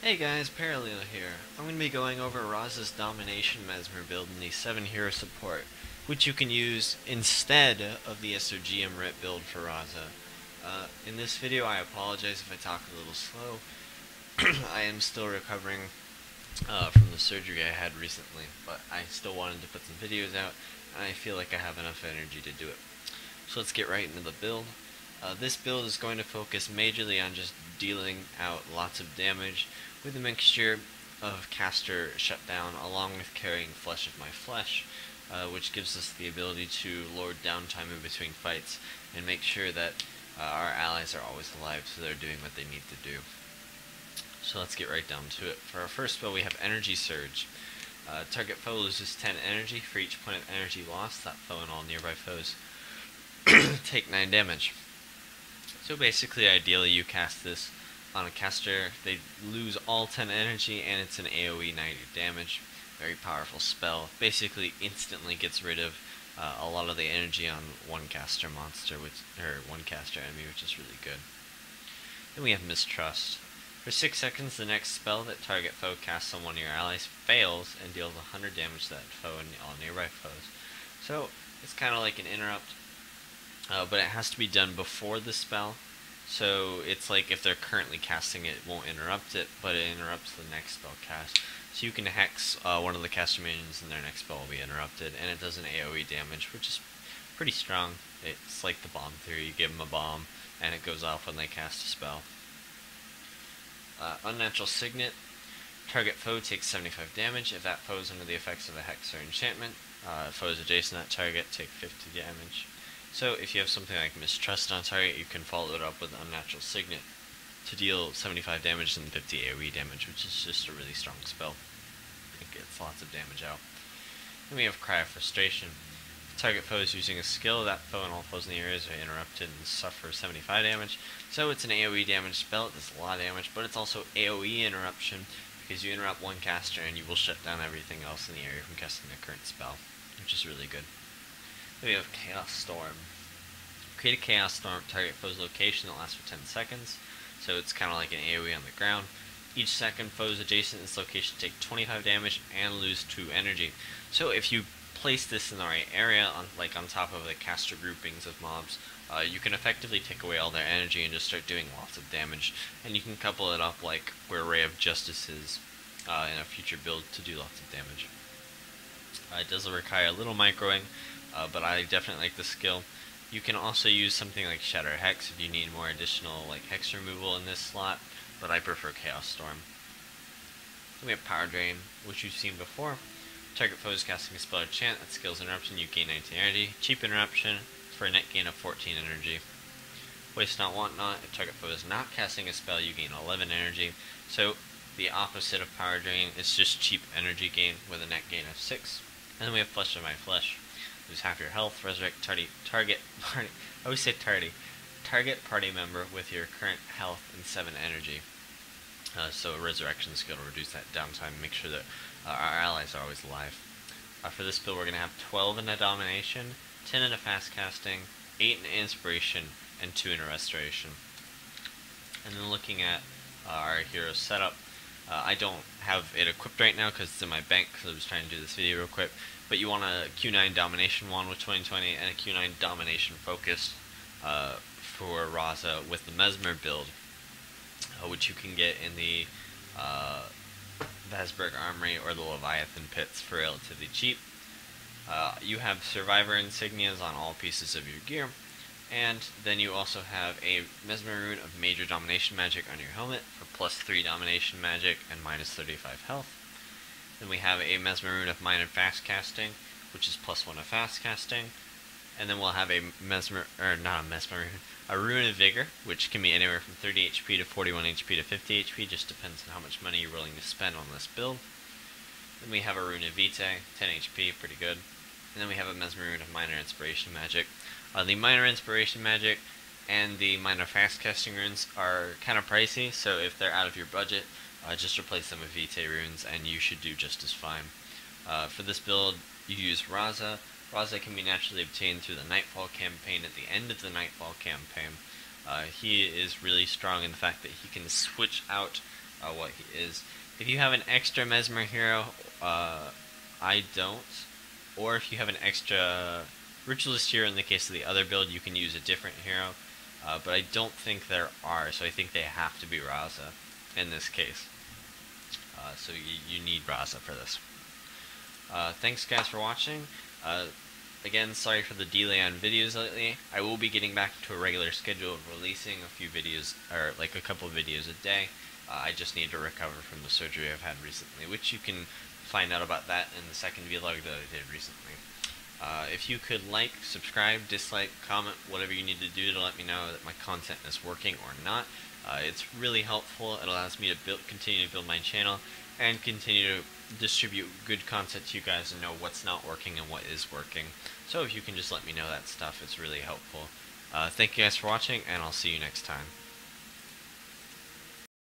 Hey guys, Parallel here. I'm going to be going over Razah's Domination Mesmer build in the 7 hero support, which you can use instead of the SOGM Ret build for Razah. In this video, I apologize if I talk a little slow. I am still recovering from the surgery I had recently, but I still wanted to put some videos out, and I feel like I have enough energy to do it. So let's get right into the build. This build is going to focus majorly on just dealing out lots of damage with a mixture of caster shutdown along with carrying Flesh of My Flesh, which gives us the ability to lord downtime in between fights and make sure that our allies are always alive so they're doing what they need to do. So let's get right down to it. For our first spell we have Energy Surge. Target foe loses 10 energy. For each point of energy lost, that foe and all nearby foes take 9 damage. So basically, ideally you cast this on a caster, they lose all 10 energy and it's an AoE 90 damage. Very powerful spell. Basically instantly gets rid of a lot of the energy on one caster monster, one caster enemy, which is really good. Then we have Mistrust. For 6 seconds, the next spell that target foe casts on one of your allies fails and deals 100 damage to that foe and all nearby foes. So it's kind of like an interrupt. But it has to be done before the spell, so it's like if they're currently casting it, it won't interrupt it, but it interrupts the next spell cast. So you can hex one of the caster minions and their next spell will be interrupted, and it does an AoE damage, which is pretty strong. It's like the bomb theory, you give them a bomb, and it goes off when they cast a spell. Unnatural Signet. Target foe takes 75 damage. If that foe is under the effects of a hex or enchantment, foes adjacent to that target take 50 damage. So if you have something like Mistrust on target, you can follow it up with Unnatural Signet to deal 75 damage and 50 AoE damage, which is just a really strong spell. It gets lots of damage out. Then we have Cry of Frustration. If target foe is using a skill, that foe and all foes in the area are interrupted and suffer 75 damage. So it's an AoE damage spell, it does a lot of damage, but it's also AoE interruption, because you interrupt one caster and you will shut down everything else in the area from casting the current spell, which is really good. Then we have Chaos Storm. Create a Chaos Storm target foe's location that lasts for 10 seconds. So it's kind of like an AoE on the ground. Each second, foes adjacent to this location take 25 damage and lose 2 energy. So if you place this in the right area, on top of the caster groupings of mobs, you can effectively take away all their energy and just start doing lots of damage. And you can couple it up like where Ray of Justice is in a future build to do lots of damage. It does require a little microing, but I definitely like the skill. You can also use something like Shatter Hex if you need more additional hex removal in this slot, but I prefer Chaos Storm. Then we have Power Drain, which you've seen before. Target foe is casting a spell or chant that skills interruption, you gain 19 energy. Cheap interruption for a net gain of 14 energy. Waste Not, Want Not. If target foe is not casting a spell, you gain 11 energy. So the opposite of Power Drain is just cheap energy gain with a net gain of 6. And then we have Flesh of My Flesh. Lose half your health, resurrect target party member with your current health and 7 energy. So a resurrection skill to reduce that downtime, make sure that our allies are always alive. For this build we're going to have 12 in a Domination, 10 in a Fast Casting, 8 in Inspiration, and 2 in a Restoration. And then looking at our hero setup, I don't have it equipped right now because it's in my bank because I was trying to do this video real quick. But you want a Q9 Domination Wand with 2020 and a Q9 Domination Focus for Razah with the Mesmer build, which you can get in the Vasberg Armory or the Leviathan Pits for relatively cheap. You have Survivor Insignias on all pieces of your gear, and then you also have a Mesmer Rune of Major Domination Magic on your helmet for plus 3 Domination Magic and minus 35 health. Then we have a Mesmer Rune of Minor Fast Casting, which is plus 1 of Fast Casting. And then we'll have a a Rune of Vigor, which can be anywhere from 30 HP to 41 HP to 50 HP, just depends on how much money you're willing to spend on this build. Then we have a Rune of Vitae, 10 HP, pretty good. And then we have a Mesmer Rune of Minor Inspiration Magic. The Minor Inspiration Magic and the Minor Fast Casting runes are kind of pricey, so if they're out of your budget, just replace them with Vitae runes and you should do just as fine. For this build, you use Razah. Razah can be naturally obtained through the Nightfall Campaign at the end of the Nightfall Campaign. He is really strong in the fact that he can switch out what he is. If you have an extra Mesmer hero, I don't. Or if you have an extra Ritualist hero in the case of the other build, you can use a different hero. But I don't think there are, so I think they have to be Razah in this case. So you need Razah for this. Thanks guys for watching. Again, sorry for the delay on videos lately. I will be getting back to a regular schedule of releasing a few videos, or like a couple of videos a day. I just need to recover from the surgery I've had recently, which you can find out about that in the second vlog that I did recently. If you could like, subscribe, dislike, comment, whatever you need to do to let me know that my content is working or not. It's really helpful. It allows me to continue to build my channel and continue to distribute good content to you guys and know what's not working and what is working. So if you can just let me know that stuff, it's really helpful. Thank you guys for watching, and I'll see you next time.